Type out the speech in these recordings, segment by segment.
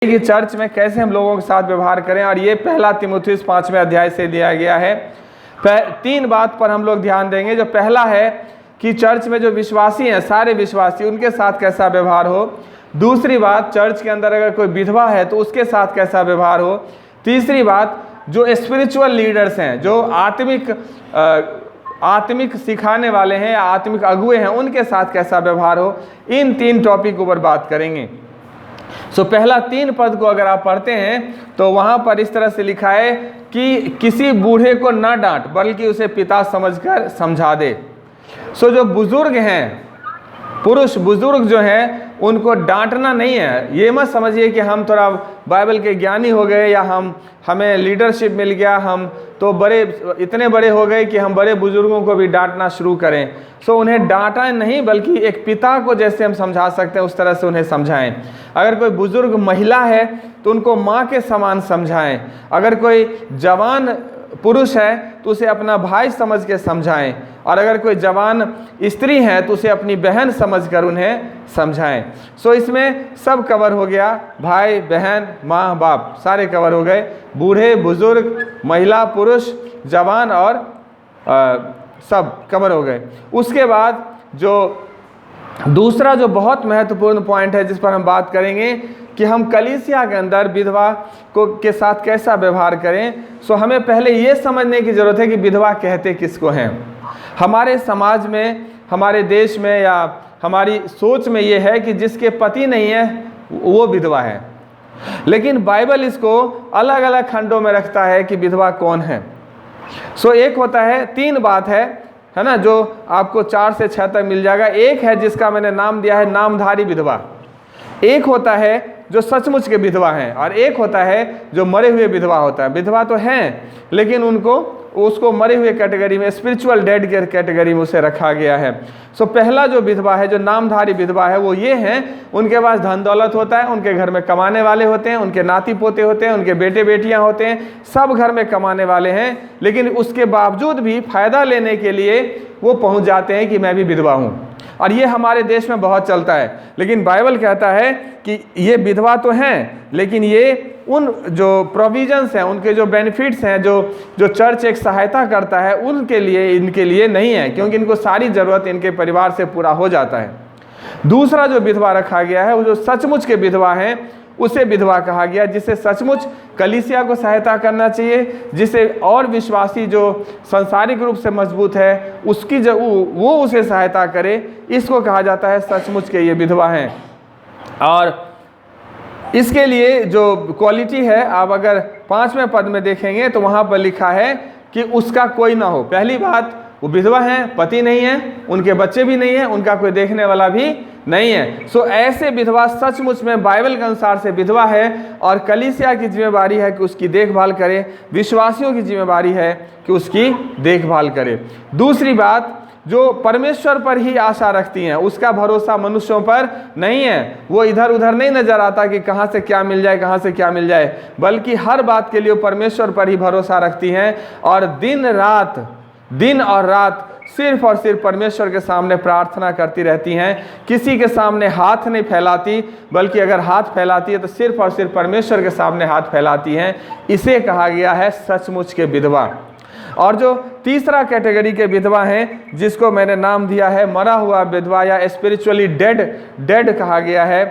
कि चर्च में कैसे हम लोगों के साथ व्यवहार करें, और ये पहला तीमुथियुस 5वें अध्याय से दिया गया है। 3 बात पर हम लोग ध्यान देंगे। जो पहला है कि चर्च में जो विश्वासी हैं, सारे विश्वासी, उनके साथ कैसा व्यवहार हो। दूसरी बात, चर्च के अंदर अगर कोई विधवा है तो उसके साथ कैसा व्यवहार हो। तीसरी बात, जो स्पिरिचुअल लीडर्स हैं, जो आत्मिक सिखाने वाले हैं या आत्मिक अगुए हैं, उनके साथ कैसा व्यवहार हो। इन 3 टॉपिक के ऊपर बात करेंगे। पहला 3 पद को अगर आप पढ़ते हैं तो वहां पर इस तरह से लिखा है कि किसी बूढ़े को न डांट बल्कि उसे पिता समझकर समझा दे। जो बुजुर्ग हैं, पुरुष बुजुर्ग जो हैं, उनको डांटना नहीं है। ये मत समझिए कि हम थोड़ा बाइबल के ज्ञानी हो गए या हमें लीडरशिप मिल गया, हम तो इतने बड़े हो गए कि हम बड़े बुजुर्गों को भी डांटना शुरू करें। उन्हें डांटा नहीं, बल्कि एक पिता को जैसे हम समझा सकते हैं उस तरह से उन्हें समझाएं। अगर कोई बुजुर्ग महिला है तो उनको माँ के समान समझाएं। अगर कोई जवान पुरुष है तो उसे अपना भाई समझ के समझाएं, और अगर कोई जवान स्त्री है तो उसे अपनी बहन समझकर उन्हें समझाएं। इसमें सब कवर हो गया, भाई बहन माँ बाप सारे कवर हो गए, बूढ़े बुजुर्ग महिला पुरुष जवान और सब कवर हो गए। उसके बाद जो दूसरा जो बहुत महत्वपूर्ण पॉइंट है जिस पर हम बात करेंगे कि हम कलीसिया के अंदर विधवा के साथ कैसा व्यवहार करें। हमें पहले ये समझने की ज़रूरत है कि विधवा कहते किसको हैं। हमारे समाज में, हमारे देश में या हमारी सोच में ये है कि जिसके पति नहीं है वो विधवा है, लेकिन बाइबल इसको अलग अलग खंडों में रखता है कि विधवा कौन है। एक होता है, 3 बात है ना, जो आपको 4 से 6 तक मिल जाएगा। एक है जिसका मैंने नाम दिया है नामधारी विधवा, एक होता है जो सचमुच के विधवा हैं, और एक होता है जो मरे हुए विधवा होता है। विधवा तो हैं लेकिन उसको मरे हुए कैटेगरी में, स्पिरिचुअल डेड के कैटेगरी में उसे रखा गया है। पहला जो विधवा है, जो नामधारी विधवा है, वो ये हैं, उनके पास धन दौलत होता है, उनके घर में कमाने वाले होते हैं, उनके नाती पोते होते हैं, उनके बेटे बेटियां होते हैं, सब घर में कमाने वाले हैं, लेकिन उसके बावजूद भी फायदा लेने के लिए वो पहुंच जाते हैं कि मैं भी विधवा हूँ। और ये हमारे देश में बहुत चलता है। लेकिन बाइबल कहता है कि ये विधवा तो हैं, लेकिन ये उन जो प्रोविजंस हैं, उनके जो बेनिफिट्स हैं, जो चर्च एक सहायता करता है, इनके लिए नहीं है, क्योंकि इनको सारी ज़रूरत इनके परिवार से पूरा हो जाता है। दूसरा जो विधवा रखा गया है वो जो सचमुच के विधवा हैं, उसे विधवा कहा गया, जिसे सचमुच कलीसिया को सहायता करना चाहिए, जिसे और विश्वासी जो सांसारिक रूप से मजबूत है उसकी वो उसे सहायता करे। इसको कहा जाता है सचमुच के ये विधवा हैं। और इसके लिए जो क्वालिटी है, आप अगर 5वें पद में देखेंगे तो वहाँ पर लिखा है कि उसका कोई ना हो। पहली बात, वो विधवा हैं, पति नहीं है, उनके बच्चे भी नहीं है, उनका कोई देखने वाला भी नहीं है। ऐसे विधवा सचमुच में बाइबल के अनुसार से विधवा है, और कलीसिया की जिम्मेवारी है कि उसकी देखभाल करे, विश्वासियों की जिम्मेवारी है कि उसकी देखभाल करे। दूसरी बात, जो परमेश्वर पर ही आशा रखती हैं, उसका भरोसा मनुष्यों पर नहीं है। वो इधर उधर नहीं नजर आता कि कहाँ से क्या मिल जाए, कहाँ से क्या मिल जाए, बल्कि हर बात के लिए परमेश्वर पर ही भरोसा रखती हैं, और दिन और रात सिर्फ और सिर्फ परमेश्वर के सामने प्रार्थना करती रहती हैं। किसी के सामने हाथ नहीं फैलाती, बल्कि अगर हाथ फैलाती है तो सिर्फ और सिर्फ परमेश्वर के सामने हाथ फैलाती हैं। इसे कहा गया है सचमुच के विधवा। और जो तीसरा कैटेगरी के विधवा हैं, जिसको मैंने नाम दिया है मरा हुआ विधवा या स्पिरिचुअली डेड कहा गया है,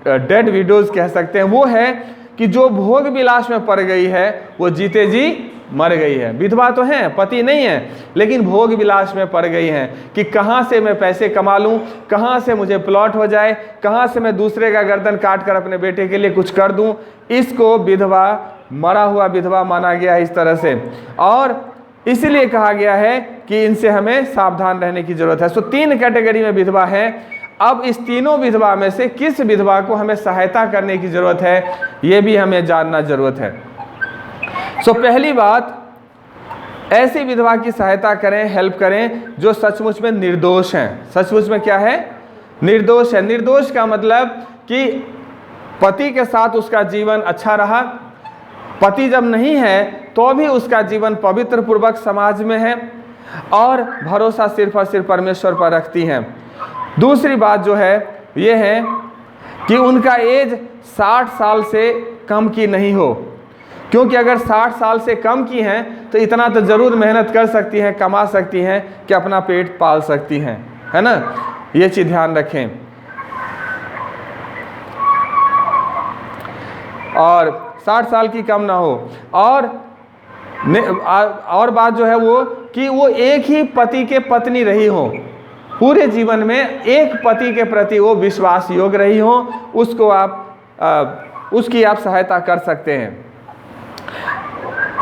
डेड विडोज कह सकते हैं, वो है कि जो भोग विलास में पड़ गई है, वो जीते जी मर गई है। विधवा तो हैं, पति नहीं है, लेकिन भोग विलास में पड़ गई हैं कि कहाँ से मैं पैसे कमा लूँ, कहाँ से मुझे प्लॉट हो जाए, कहाँ से मैं दूसरे का गर्दन काट कर अपने बेटे के लिए कुछ कर दूँ। इसको विधवा, मरा हुआ विधवा माना गया है इस तरह से, और इसीलिए कहा गया है कि इनसे हमें सावधान रहने की जरूरत है। 3 कैटेगरी में विधवा है। अब इस तीनों विधवा में से किस विधवा को हमें सहायता करने की जरूरत है, ये भी हमें जानना जरूरत है। पहली बात, ऐसी विधवा की सहायता करें, हेल्प करें जो सचमुच में निर्दोष हैं। सचमुच में क्या है? निर्दोष है। निर्दोष का मतलब कि पति के साथ उसका जीवन अच्छा रहा, पति जब नहीं है तो भी उसका जीवन पवित्र पूर्वक समाज में है, और भरोसा सिर्फ और सिर्फ परमेश्वर पर रखती हैं। दूसरी बात जो है ये है कि उनका एज 60 साल से कम की नहीं हो, क्योंकि अगर 60 साल से कम की हैं तो इतना तो ज़रूर मेहनत कर सकती हैं, कमा सकती हैं कि अपना पेट पाल सकती हैं, है ना। ये चीज़ ध्यान रखें। और 60 साल की कम ना हो। और बात जो है वो कि वो एक ही पति के पत्नी रही हो, पूरे जीवन में एक पति के प्रति वो विश्वास योग्य रही हो, उसको उसकी आप सहायता कर सकते हैं।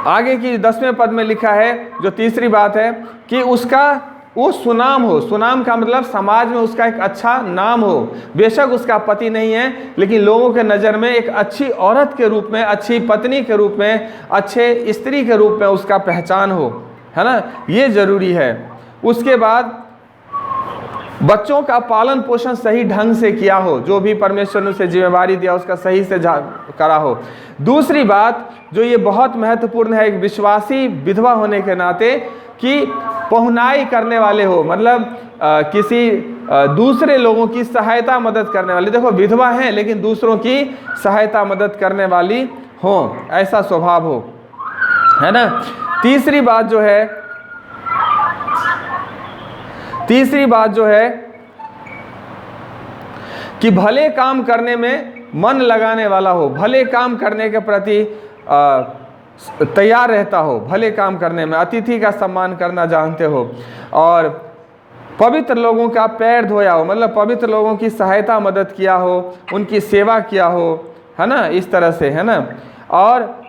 आगे की 10वें पद में लिखा है, जो तीसरी बात है कि उसका वो सुनाम हो। सुनाम का मतलब समाज में उसका एक अच्छा नाम हो। बेशक उसका पति नहीं है, लेकिन लोगों के नज़र में एक अच्छी औरत के रूप में, अच्छी पत्नी के रूप में, अच्छे स्त्री के रूप में उसका पहचान हो, है ना, ये ज़रूरी है। उसके बाद बच्चों का पालन पोषण सही ढंग से किया हो, जो भी परमेश्वर ने उसे जिम्मेवारी दिया उसका सही से करा हो। दूसरी बात जो ये बहुत महत्वपूर्ण है, एक विश्वासी विधवा होने के नाते, कि पहुनाई करने वाले हो, मतलब किसी दूसरे लोगों की सहायता मदद करने वाले। देखो विधवा हैं लेकिन दूसरों की सहायता मदद करने वाली हो, ऐसा स्वभाव हो, है ना। तीसरी बात जो है कि भले काम करने में मन लगाने वाला हो, भले काम करने के प्रति तैयार रहता हो, भले काम करने में, अतिथि का सम्मान करना जानते हो, और पवित्र लोगों का पैर धोया हो, मतलब पवित्र लोगों की सहायता मदद किया हो, उनकी सेवा किया हो, है ना, इस तरह से, है ना, और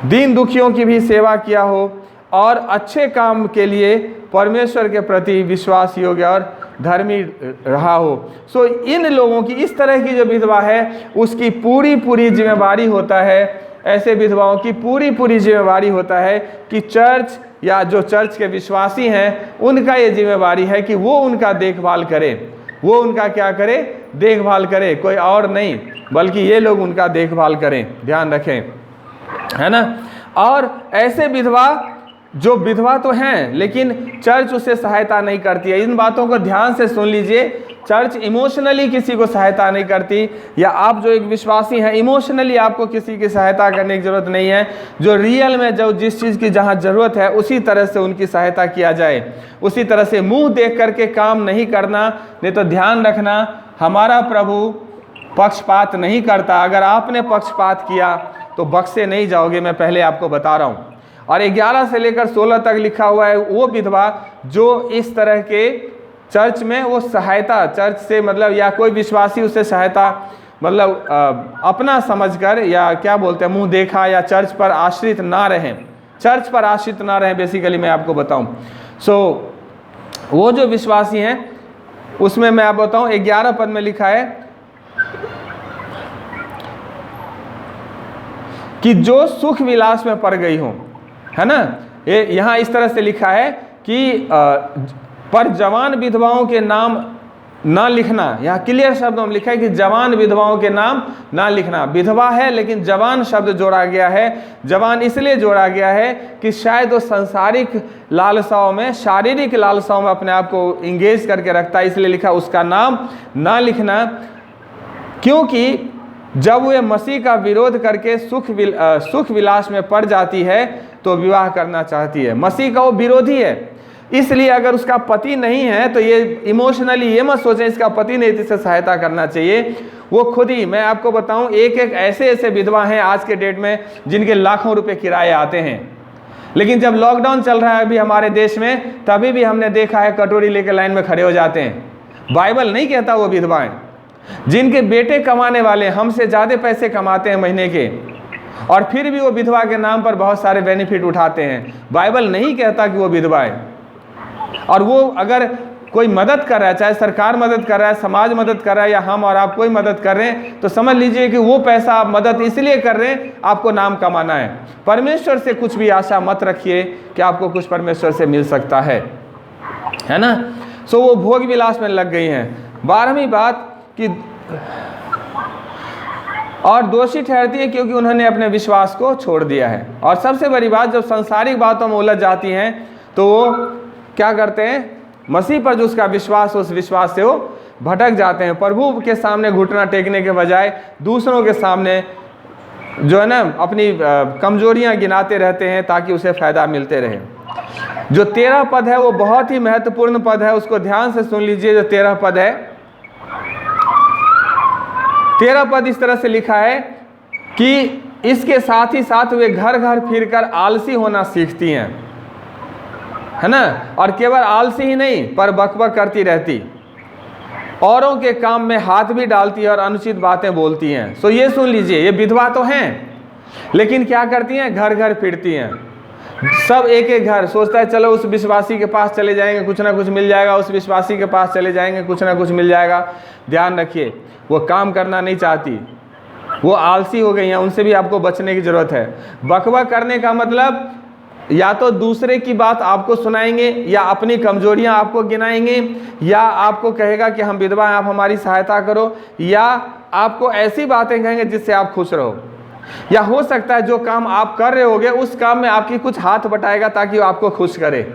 दीन दुखियों की भी सेवा किया हो, और अच्छे काम के लिए परमेश्वर के प्रति विश्वास योग्य और धर्मी रहा हो। सो इन लोगों की, इस तरह की जो विधवा है उसकी पूरी जिम्मेवारी होता है, ऐसे विधवाओं की पूरी जिम्मेवारी होता है कि चर्च या जो चर्च के विश्वासी हैं उनका ये जिम्मेवारी है कि वो उनका देखभाल करे, वो उनका क्या करे, देखभाल करे, कोई और नहीं बल्कि ये लोग उनका देखभाल करें, ध्यान रखें, है ना। और ऐसे विधवा जो विधवा तो हैं लेकिन चर्च उसे सहायता नहीं करती है, इन बातों को ध्यान से सुन लीजिए। चर्च इमोशनली किसी को सहायता नहीं करती, या आप जो एक विश्वासी हैं इमोशनली आपको किसी की सहायता करने की ज़रूरत नहीं है। जो रियल में जो जिस चीज़ की जहाँ ज़रूरत है उसी तरह से उनकी सहायता किया जाए, उसी तरह से मुंह देख करके काम नहीं करना। नहीं तो ध्यान रखना, हमारा प्रभु पक्षपात नहीं करता, अगर आपने पक्षपात किया तो बख्शे नहीं जाओगे, मैं पहले आपको बता रहा हूँ। और 11 से लेकर 16 तक लिखा हुआ है वो विधवा जो इस तरह के चर्च में वो सहायता, चर्च से मतलब या कोई विश्वासी उससे सहायता मतलब अपना समझकर, या क्या बोलते हैं, मुंह देखा, या चर्च पर आश्रित ना रहें, चर्च पर आश्रित ना रहें, बेसिकली मैं आपको बताऊं। सो वो जो विश्वासी हैं उसमें मैं आपको बताऊं 11 पद में लिखा है कि जो सुख विलास में पड़ गई हो, है ना। ये यहाँ इस तरह से लिखा है कि पर जवान विधवाओं के नाम ना लिखना, यहाँ क्लियर शब्दों में लिखा है कि जवान विधवाओं के नाम ना लिखना। विधवा है लेकिन जवान शब्द जोड़ा गया है। जवान इसलिए जोड़ा गया है कि शायद वो सांसारिक लालसाओं में, शारीरिक लालसाओं में अपने आप को इंगेज करके रखता है, इसलिए लिखा उसका नाम ना लिखना। क्योंकि जब वे मसीह का विरोध करके सुख विलास में पड़ जाती है तो विवाह करना चाहती है। मसीह का वो विरोधी है, इसलिए अगर उसका पति नहीं है तो ये इमोशनली ये मत सोचें इसका पति नहीं तो इसे सहायता करना चाहिए। वो खुद ही, मैं आपको बताऊं, एक ऐसे विधवा हैं आज के डेट में जिनके लाखों रुपए किराए आते हैं, लेकिन जब लॉकडाउन चल रहा है अभी हमारे देश में, तभी भी हमने देखा है कटोरी लेकर लाइन में खड़े हो जाते हैं। बाइबल नहीं कहता वो विधवाएं, जिनके बेटे कमाने वाले हमसे ज़्यादा पैसे कमाते हैं महीने के, और फिर भी वो विधवा के नाम पर बहुत सारे बेनिफिट उठाते हैं। बाइबल नहीं कहता कि वो विधवा है। और वो अगर कोई मदद कर रहा है, चाहे सरकार मदद कर रहा है, समाज मदद कर रहा है, या हम और आप कोई मदद कर रहे हैं, तो समझ लीजिए कि वो पैसा आप मदद इसलिए कर रहे हैं आपको नाम कमाना है। परमेश्वर से कुछ भी आशा मत रखिए कि आपको कुछ परमेश्वर से मिल सकता है ना। सो वो भोग विलास में लग गई हैं। 12वीं बात कि और दोषी ठहरती है क्योंकि उन्होंने अपने विश्वास को छोड़ दिया है। और सबसे बड़ी बात, जब सांसारिक बातों में उलझ जाती हैं तो वो क्या करते हैं, मसीह पर जो उसका विश्वास, उस विश्वास से वो भटक जाते हैं, प्रभु के सामने घुटना टेकने के बजाय दूसरों के सामने जो है ना अपनी कमजोरियां गिनाते रहते हैं ताकि उसे फायदा मिलते रहे। जो 13 पद है वो बहुत ही महत्वपूर्ण पद है, उसको ध्यान से सुन लीजिए। जो 13 पद है, 13 पद इस तरह से लिखा है कि इसके साथ ही साथ वे घर घर फिरकर आलसी होना सीखती हैं, है ना, और केवल आलसी ही नहीं पर बकबक करती रहती, औरों के काम में हाथ भी डालती है और अनुचित बातें बोलती हैं। सो ये सुन लीजिए, ये विधवा तो हैं लेकिन क्या करती हैं, घर घर फिरती हैं। सब एक एक घर, सोचता है चलो उस विश्वासी के पास चले जाएंगे कुछ ना कुछ मिल जाएगा, उस विश्वासी के पास चले जाएंगे कुछ ना कुछ मिल जाएगा। ध्यान रखिए, वो काम करना नहीं चाहती, वो आलसी हो गई हैं, उनसे भी आपको बचने की जरूरत है। बकबक करने का मतलब या तो दूसरे की बात आपको सुनाएंगे, या अपनी कमजोरियां आपको गिनाएंगे, या आपको कहेगा कि हम विधवा हैं आप हमारी सहायता करो, या आपको ऐसी बातें कहेंगे जिससे आप खुश रहो, या हो सकता है जो काम आप कर रहे होगे उस काम में आपकी कुछ हाथ बटाएगा ताकि वो आपको खुश करे,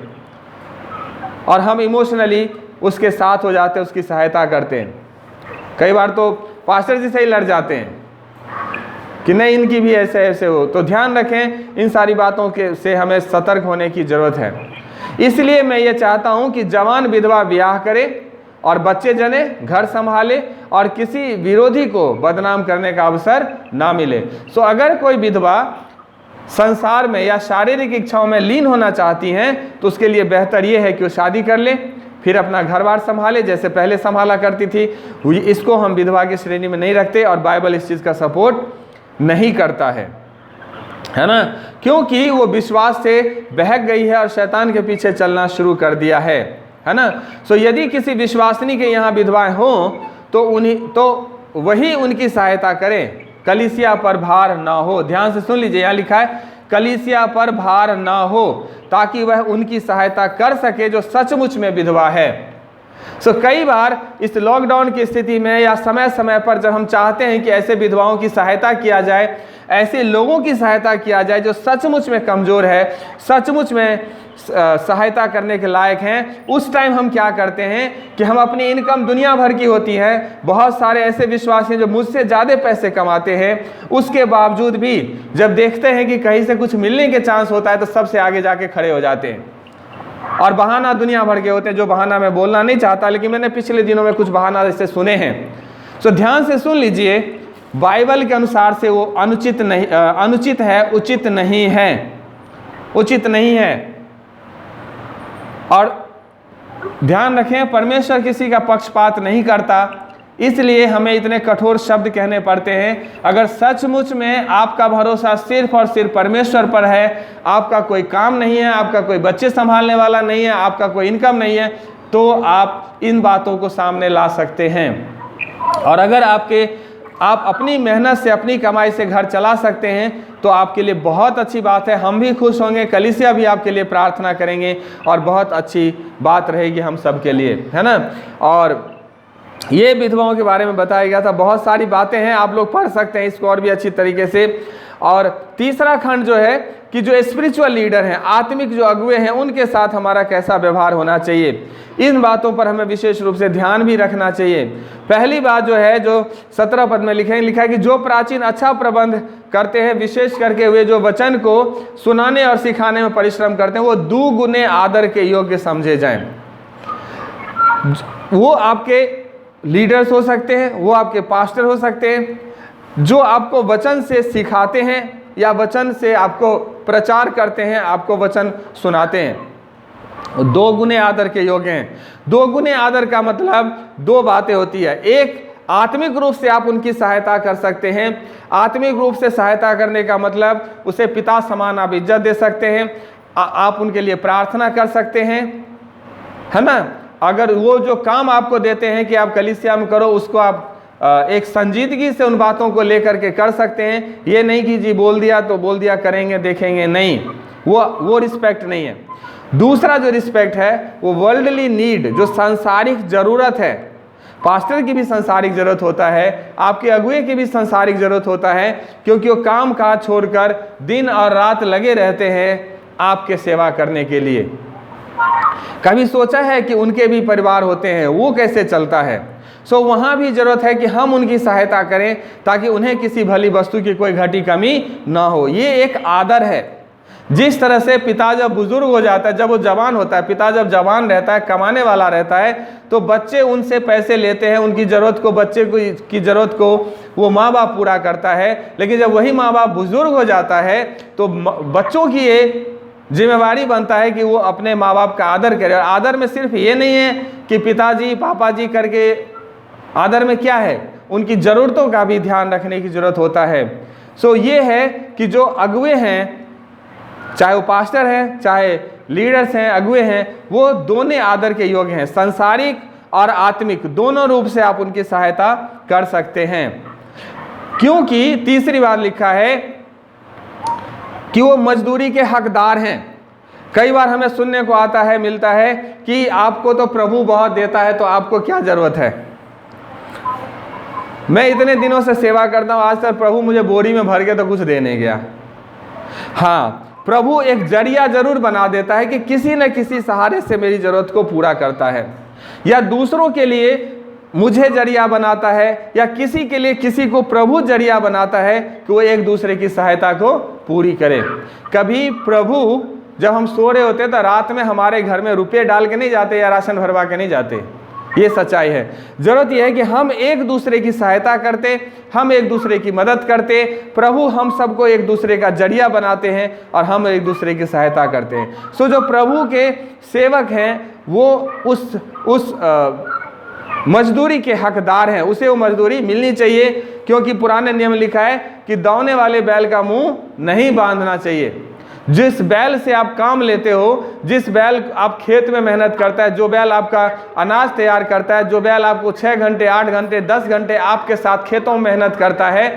और हम इमोशनली उसके साथ हो जाते हैं, उसकी सहायता करते हैं। कई बार तो पास्टर जी से ही लड़ जाते हैं कि नहीं इनकी भी ऐसे ऐसे हो। तो ध्यान रखें, इन सारी बातों के से हमें सतर्क होने की ज़रूरत है। इसलिए मैं ये चाहता हूँ कि जवान विधवा ब्याह करे और बच्चे जने, घर संभाले और किसी विरोधी को बदनाम करने का अवसर ना मिले। सो अगर कोई विधवा संसार में या शारीरिक इच्छाओं में लीन होना चाहती हैं तो उसके लिए बेहतर ये है कि वो शादी कर ले, फिर अपना घर बार संभाले जैसे पहले संभाला करती थी। इसको हम विधवा की श्रेणी में नहीं रखते और बाइबल इस चीज़ का सपोर्ट नहीं करता है ना, क्योंकि वो विश्वास से बहक गई है और शैतान के पीछे चलना शुरू कर दिया है ना। सो यदि किसी विश्वासिनी के यहाँ विधवाएं हों तो वही उनकी सहायता करें, कलीसिया पर भार ना हो। ध्यान से सुन लीजिए, यहाँ लिखा है कलीसिया पर भार ना हो, ताकि वह उनकी सहायता कर सके जो सचमुच में विधवा है। सो कई बार इस लॉकडाउन की स्थिति में या समय समय पर जब हम चाहते हैं कि ऐसे विधवाओं की सहायता किया जाए, ऐसे लोगों की सहायता किया जाए जो सचमुच में कमज़ोर है, सचमुच में सहायता करने के लायक हैं, उस टाइम हम क्या करते हैं कि हम अपनी इनकम दुनिया भर की होती है, बहुत सारे ऐसे विश्वासी हैं जो मुझसे ज़्यादा पैसे कमाते हैं, उसके बावजूद भी जब देखते हैं कि कहीं से कुछ मिलने के चांस होता है तो सबसे आगे जाके खड़े हो जाते हैं और बहाना दुनिया भर के होते हैं, जो बहाना मैं बोलना नहीं चाहता लेकिन मैंने पिछले दिनों में कुछ बहाना ऐसे सुने हैं। सो ध्यान से सुन लीजिए, बाइबल के अनुसार से वो अनुचित है, उचित नहीं है, उचित नहीं है। और ध्यान रखें, परमेश्वर किसी का पक्षपात नहीं करता, इसलिए हमें इतने कठोर शब्द कहने पड़ते हैं। अगर सचमुच में आपका भरोसा सिर्फ और सिर्फ परमेश्वर पर है, आपका कोई काम नहीं है, आपका कोई बच्चे संभालने वाला नहीं है, आपका कोई इनकम नहीं है, तो आप इन बातों को सामने ला सकते हैं। और अगर आप अपनी मेहनत से, अपनी कमाई से घर चला सकते हैं तो आपके लिए बहुत अच्छी बात है। हम भी खुश होंगे, कलीसिया भी आपके लिए प्रार्थना करेंगे और बहुत अच्छी बात रहेगी हम सब के लिए, है ना। और ये विधवाओं के बारे में बताया गया था, बहुत सारी बातें हैं, आप लोग पढ़ सकते हैं इसको और भी अच्छी तरीके से। और तीसरा खंड जो है कि जो स्पिरिचुअल लीडर हैं, आत्मिक जो अगुए हैं, उनके साथ हमारा कैसा व्यवहार होना चाहिए, इन बातों पर हमें विशेष रूप से ध्यान भी रखना चाहिए। पहली बात जो है, जो 17 पद में लिखा है कि जो प्राचीन अच्छा प्रबंध करते हैं, विशेष करके वे जो वचन को सुनाने और सिखाने में परिश्रम करते हैं, वो दुगुने आदर के योग्य समझे जाएं। वो आपके लीडर्स हो सकते हैं, वो आपके पास्टर हो सकते हैं, जो आपको वचन से सिखाते हैं या वचन से आपको प्रचार करते हैं, आपको वचन सुनाते हैं, 2 गुने आदर के योग्य हैं। 2 गुने आदर का मतलब 2 बातें होती है। एक, आत्मिक रूप से आप उनकी सहायता कर सकते हैं। आत्मिक रूप से सहायता करने का मतलब उसे पिता समान आप इज्जत दे सकते हैं, आप उनके लिए प्रार्थना कर सकते हैं, है ना। अगर वो जो काम आपको देते हैं कि आप कलीसिया में करो, उसको आप एक संजीदगी से उन बातों को लेकर के कर सकते हैं। ये नहीं कि जी बोल दिया तो बोल दिया, करेंगे देखेंगे, नहीं, वो रिस्पेक्ट नहीं है। दूसरा जो रिस्पेक्ट है वो वर्ल्डली नीड, जो सांसारिक ज़रूरत है। पास्टर की भी सांसारिक ज़रूरत होता है, आपके अगुए की भी सांसारिक ज़रूरत होता है, क्योंकि वो काम काज छोड़कर दिन और रात लगे रहते हैं आपके सेवा करने के लिए। कभी सोचा है कि उनके भी परिवार होते हैं, वो कैसे चलता है? सो वहाँ भी ज़रूरत है कि हम उनकी सहायता करें ताकि उन्हें किसी भली वस्तु की कोई घटी कमी ना हो। ये एक आदर है। जिस तरह से पिता जब बुजुर्ग हो जाता है, जब वो जवान होता है, पिता जब जवान रहता है, कमाने वाला रहता है, तो बच्चे उनसे पैसे लेते हैं, उनकी ज़रूरत को, बच्चे की ज़रूरत को वो माँ बाप पूरा करता है। लेकिन जब वही माँ बाप बुजुर्ग हो जाता है तो बच्चों की ये जिम्मेवारी बनता है कि वो अपने माँ बाप का आदर करें। और आदर में सिर्फ ये नहीं है कि पिताजी पापा जी करके, आदर में क्या है, उनकी ज़रूरतों का भी ध्यान रखने की ज़रूरत होता है। सो ये है कि जो अगुए हैं, चाहे वो पास्टर हैं, चाहे लीडर्स हैं, अगुए हैं, वो दोनों आदर के योग्य हैं। सांसारिक और आत्मिक दोनों रूप से आप उनकी सहायता कर सकते हैं, क्योंकि तीसरी बात लिखा है कि वो मजदूरी के हकदार हैं। कई बार हमें सुनने को आता है, मिलता है कि आपको तो प्रभु बहुत देता है, तो आपको क्या ज़रूरत है? मैं इतने दिनों से सेवा करता हूँ, आज तक प्रभु मुझे बोरी में भर के तो कुछ दे नहीं गया। हाँ, प्रभु एक जरिया जरूर बना देता है कि किसी न किसी सहारे से मेरी ज़रूरत को पूरा करता है, या दूसरों के लिए मुझे जरिया बनाता है, या किसी के लिए किसी को प्रभु जरिया बनाता है कि वो एक दूसरे की सहायता को पूरी करे। कभी प्रभु जब हम सो रहे होते तो रात में हमारे घर में रुपये डाल के नहीं जाते या राशन भरवा के नहीं जाते। ये सच्चाई है। ज़रूरत यह है कि हम एक दूसरे की सहायता करते, हम एक दूसरे की मदद करते। प्रभु हम सबको एक दूसरे का जरिया बनाते हैं और हम एक दूसरे की सहायता करते हैं। सो जो प्रभु के सेवक हैं वो उस मजदूरी के हकदार हैं, उसे वो मजदूरी मिलनी चाहिए, क्योंकि पुराने नियम लिखा है कि दौड़ने वाले बैल का मुंह नहीं बांधना चाहिए। जिस बैल से आप काम लेते हो, जिस बैल आप खेत में मेहनत करता है, जो बैल आपका अनाज तैयार करता है, जो बैल आपको 6 घंटे 8 घंटे 10 घंटे आपके साथ खेतों में मेहनत करता है,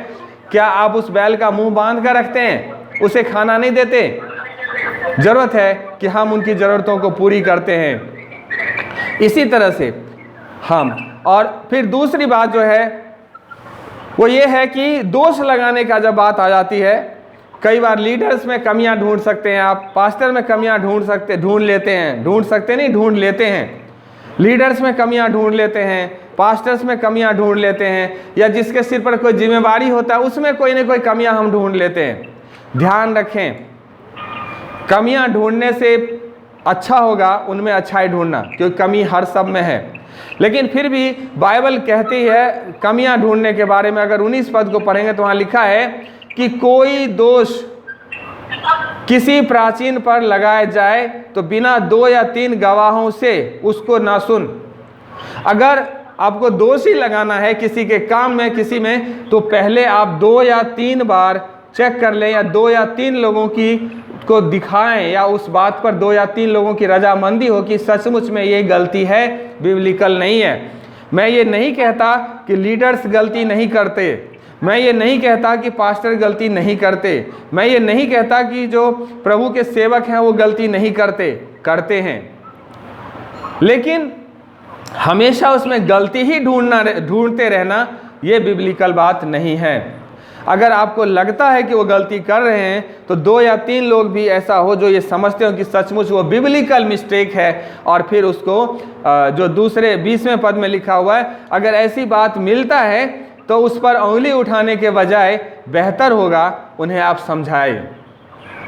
क्या आप उस बैल का मुंह बांध कर रखते हैं? उसे खाना नहीं देते? ज़रूरत है कि हम उनकी ज़रूरतों को पूरी करते हैं। इसी तरह से हम, और फिर दूसरी बात जो है वो ये है कि दोष लगाने का जब बात आ जाती है, कई बार लीडर्स में कमियां ढूंढ सकते हैं आप, पास्टर में कमियां ढूंढ लेते हैं, लीडर्स में कमियां ढूंढ लेते हैं, पास्टर्स में कमियां ढूंढ लेते हैं, या जिसके सिर पर कोई जिम्मेवारी होता है उसमें कोई ना कोई कमियां हम ढूंढ लेते हैं। ध्यान रखें, कमियां ढूंढने से अच्छा होगा उनमें अच्छाई ढूंढना, क्योंकि कमी हर सब में है। लेकिन फिर भी बाइबल कहती है कमियां ढूंढने के बारे में। अगर 19 पद को पढ़ेंगे तो वहाँ लिखा है कि कोई दोष किसी प्राचीन पर लगाया जाए तो बिना 2 या 3 गवाहों से उसको ना सुन। अगर आपको दोष ही लगाना है किसी के काम में, किसी में, तो पहले आप 2 या 3 बार चेक कर लें, या 2 या 3 लोगों को दिखाएं, या उस बात पर 2 या 3 लोगों की रजामंदी हो कि सचमुच में ये गलती है, बिब्लिकल नहीं है। मैं ये नहीं कहता कि लीडर्स गलती नहीं करते, मैं ये नहीं कहता कि पास्टर गलती नहीं करते, मैं ये नहीं कहता कि जो प्रभु के सेवक हैं वो गलती नहीं करते हैं, लेकिन हमेशा उसमें गलती ही ढूंढते रहना ये बिब्लिकल बात नहीं है। अगर आपको लगता है कि वो गलती कर रहे हैं तो 2 या 3 लोग भी ऐसा हो जो ये समझते हो कि सचमुच वो बिब्लिकल मिस्टेक है, और फिर उसको जो दूसरे 20वें पद में लिखा हुआ है, अगर ऐसी बात मिलता है तो उस पर उंगली उठाने के बजाय बेहतर होगा उन्हें आप समझाएं।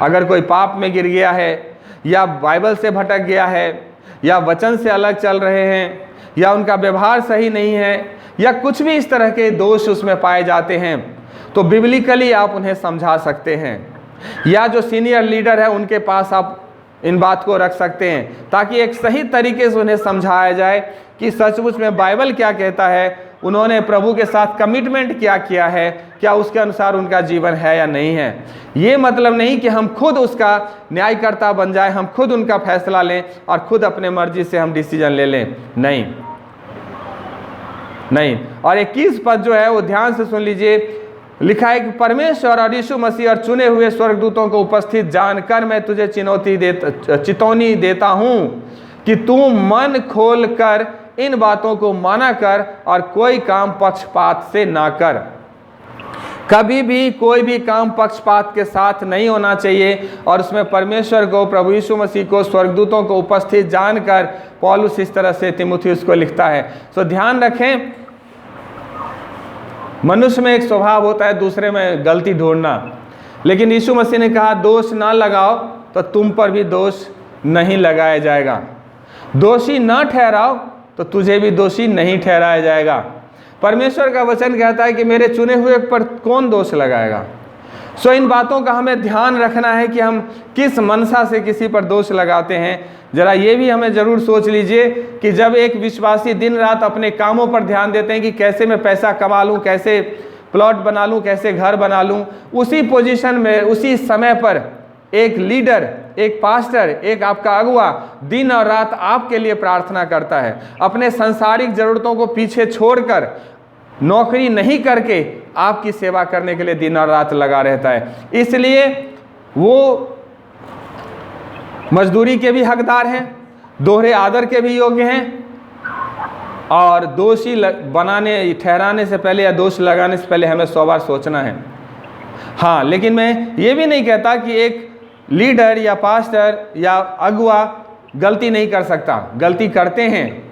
अगर कोई पाप में गिर गया है, या बाइबल से भटक गया है, या वचन से अलग चल रहे हैं, या उनका व्यवहार सही नहीं है, या कुछ भी इस तरह के दोष उसमें पाए जाते हैं, तो बिब्लिकली आप उन्हें समझा सकते हैं, या जो सीनियर लीडर है उनके पास आप इन बात को रख सकते हैं, ताकि एक सही तरीके से उन्हें समझाया जाए कि सचमुच में बाइबल क्या कहता है, उन्होंने प्रभु के साथ कमिटमेंट क्या किया है, क्या उसके अनुसार उनका जीवन है या नहीं है। ये मतलब नहीं कि हम खुद उसका न्यायकर्ता बन जाए, हम खुद उनका फैसला लें और खुद अपने मर्जी से हम डिसीजन ले लें, नहीं। और 21 पद जो है वो ध्यान से सुन लीजिए, लिखा है कि परमेश्वर और यीशु मसीह और चुने हुए स्वर्गदूतों को उपस्थित जानकर मैं तुझे चितौनी देता हूँ कि तू मन खोल कर इन बातों को माना कर और कोई काम पक्षपात से ना कर। कभी भी कोई भी काम पक्षपात के साथ नहीं होना चाहिए, और उसमें परमेश्वर को, प्रभु यीशु मसीह को, स्वर्गदूतों को उपस्थित जानकर पौलुस इस तरह से तीमुथियुस को लिखता है। सो ध्यान रखें, मनुष्य में एक स्वभाव होता है दूसरे में गलती ढूंढना, लेकिन यीशु मसीह ने कहा दोष ना लगाओ तो तुम पर भी दोष नहीं लगाया जाएगा, दोषी ना ठहराओ तो तुझे भी दोषी नहीं ठहराया जाएगा। परमेश्वर का वचन कहता है कि मेरे चुने हुए पर कौन दोष लगाएगा। सो इन बातों का हमें ध्यान रखना है कि हम किस मनसा से किसी पर दोष लगाते हैं। जरा ये भी हमें ज़रूर सोच लीजिए कि जब एक विश्वासी दिन रात अपने कामों पर ध्यान देते हैं कि कैसे मैं पैसा कमा लूँ, कैसे प्लॉट बना लूँ, कैसे घर बना लूँ, उसी पोजीशन में उसी समय पर एक लीडर, एक पास्टर, एक आपका अगुआ दिन और रात आपके लिए प्रार्थना करता है, अपने सांसारिक ज़रूरतों को पीछे छोड़कर, नौकरी नहीं करके आपकी सेवा करने के लिए दिन और रात लगा रहता है। इसलिए वो मजदूरी के भी हकदार हैं, दोहरे आदर के भी योग्य हैं, और दोषी ठहराने से पहले या दोष लगाने से पहले हमें 100 बार सोचना है। हाँ, लेकिन मैं ये भी नहीं कहता कि एक लीडर या पास्टर या अगुआ गलती नहीं कर सकता, गलती करते हैं,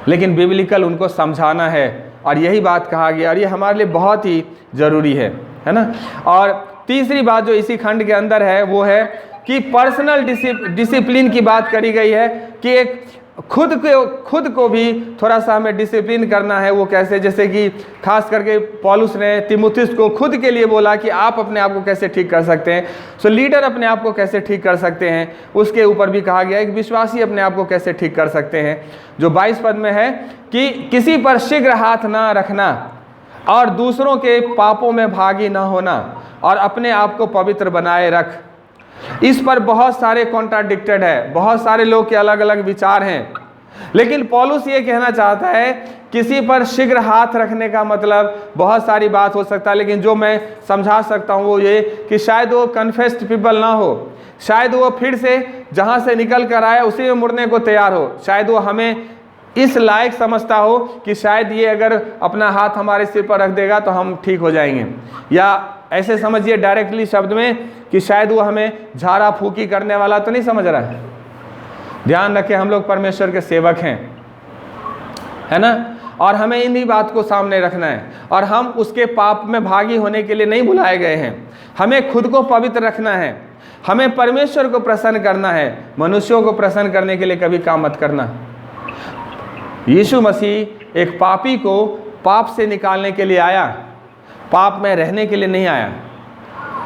लेकिन बिब्लिकल उनको समझाना है, और यही बात कहा गया, और ये हमारे लिए बहुत ही ज़रूरी है ना। और तीसरी बात जो इसी खंड के अंदर है वो है कि पर्सनल डिसिप्लिन की बात करी गई है कि एक खुद को भी थोड़ा सा हमें डिसिप्लिन करना है। वो कैसे, जैसे कि खास करके पौलुस ने तीमुथियुस को खुद के लिए बोला कि आप अपने आप को कैसे ठीक कर सकते हैं। सो लीडर अपने आप को कैसे ठीक कर सकते हैं, उसके ऊपर भी कहा गया। एक विश्वासी अपने आप को कैसे ठीक कर सकते हैं, जो 22 पद में है कि किसी पर शीघ्र हाथ ना रखना और दूसरों के पापों में भागी ना होना और अपने आप को पवित्र बनाए रख। इस पर बहुत सारे कॉन्ट्राडिक्टेड है, बहुत सारे लोग के अलग अलग विचार हैं, लेकिन पौलुस ये कहना चाहता है किसी पर शीघ्र हाथ रखने का मतलब बहुत सारी बात हो सकता है, लेकिन जो मैं समझा सकता हूँ वो ये कि शायद वो कन्फेस्ड पीपल ना हो, शायद वो फिर से जहाँ से निकल कर आया उसी में मुड़ने को तैयार हो, शायद वो हमें इस लायक समझता हो कि शायद ये अगर अपना हाथ हमारे सिर पर रख देगा तो हम ठीक हो जाएंगे, या ऐसे समझिए डायरेक्टली शब्द में कि शायद वो हमें झाड़ा फूकी करने वाला तो नहीं समझ रहा है। ध्यान रखें, हम लोग परमेश्वर के सेवक हैं, है ना, और हमें इन्हीं बात को सामने रखना है, और हम उसके पाप में भागी होने के लिए नहीं बुलाए गए हैं। हमें खुद को पवित्र रखना है, हमें परमेश्वर को प्रसन्न करना है, मनुष्यों को प्रसन्न करने के लिए कभी काम मत करना। यीशु मसीह एक पापी को पाप से निकालने के लिए आया, पाप में रहने के लिए नहीं आया।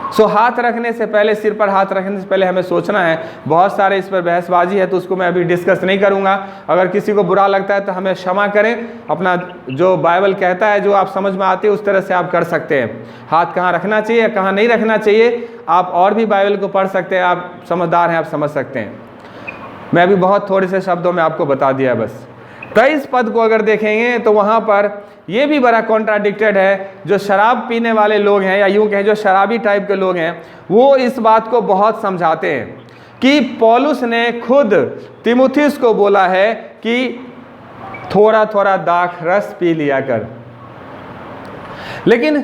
सो हाथ रखने से पहले, सिर पर हाथ रखने से पहले हमें सोचना है। बहुत सारे इस पर बहसबाजी है तो उसको मैं अभी डिस्कस नहीं करूंगा। अगर किसी को बुरा लगता है तो हमें क्षमा करें, अपना जो बाइबल कहता है, जो आप समझ में आती है उस तरह से आप कर सकते हैं। हाथ कहाँ रखना चाहिए, कहाँ नहीं रखना चाहिए, आप और भी बाइबल को पढ़ सकते हैं, आप समझदार हैं, आप समझ सकते हैं। मैं अभी बहुत थोड़े से शब्दों में आपको बता दिया बस। 23 पद को अगर देखेंगे तो वहाँ पर ये भी बड़ा कॉन्ट्राडिक्टेड है। जो शराब पीने वाले लोग हैं, या यूँ कहें जो शराबी टाइप के लोग हैं, वो इस बात को बहुत समझाते हैं कि पौलुस ने खुद तीमुथियुस को बोला है कि थोड़ा थोड़ा दाख रस पी लिया कर। लेकिन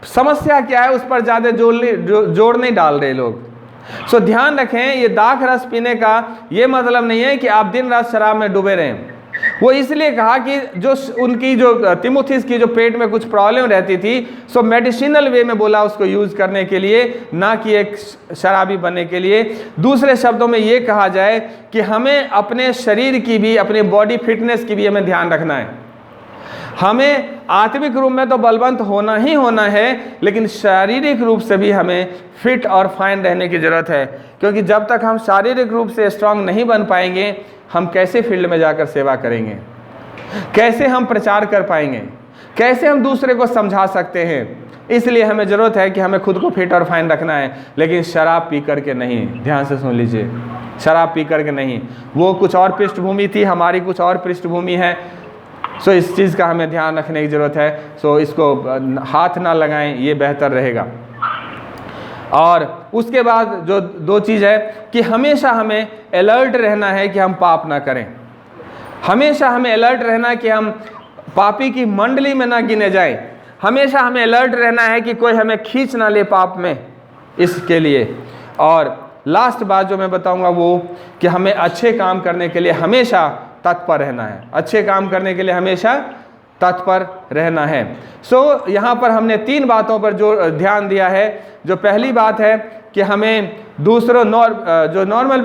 समस्या क्या है, उस पर ज़्यादा जोर नहीं डाल रहे लोग। सो ध्यान रखें, ये दाख रस पीने का ये मतलब नहीं है कि आप दिन रात शराब में डूबे रहें। वो इसलिए कहा कि जो उनकी जो तीमुथियुस की जो पेट में कुछ प्रॉब्लम रहती थी, सो मेडिसिनल वे में बोला उसको यूज़ करने के लिए, ना कि एक शराबी बनने के लिए। दूसरे शब्दों में ये कहा जाए कि हमें अपने शरीर की भी, अपने बॉडी फिटनेस की भी हमें ध्यान रखना है। हमें आत्मिक रूप में तो बलवंत होना ही होना है, लेकिन शारीरिक रूप से भी हमें फिट और फाइन रहने की ज़रूरत है, क्योंकि जब तक हम शारीरिक रूप से स्ट्रांग नहीं बन पाएंगे, हम कैसे फील्ड में जाकर सेवा करेंगे, कैसे हम प्रचार कर पाएंगे, कैसे हम दूसरे को समझा सकते हैं। इसलिए हमें ज़रूरत है कि हमें खुद को फिट और फाइन रखना है, लेकिन शराब पी करके नहीं। ध्यान से सुन लीजिए, शराब पी करके नहीं। वो कुछ और पृष्ठभूमि थी, हमारी कुछ और पृष्ठभूमि है। सो इस चीज़ का हमें ध्यान रखने की ज़रूरत है। सो इसको हाथ ना लगाएं, ये बेहतर रहेगा। और उसके बाद जो दो चीज़ है कि हमेशा हमें अलर्ट रहना है कि हम पाप ना करें। हमेशा हमें अलर्ट रहना है कि हम पापी की मंडली में ना गिने जाएं। हमेशा हमें अलर्ट रहना है कि कोई हमें खींच ना ले पाप में, इसके लिए। और लास्ट बात जो मैं बताऊंगा वो कि हमें अच्छे काम करने के लिए हमेशा तत्पर रहना है, अच्छे काम करने के लिए हमेशा तत्पर रहना है। सो यहाँ पर हमने 3 बातों पर जो ध्यान दिया है। जो पहली बात है कि हमें दूसरों जो नॉर्मल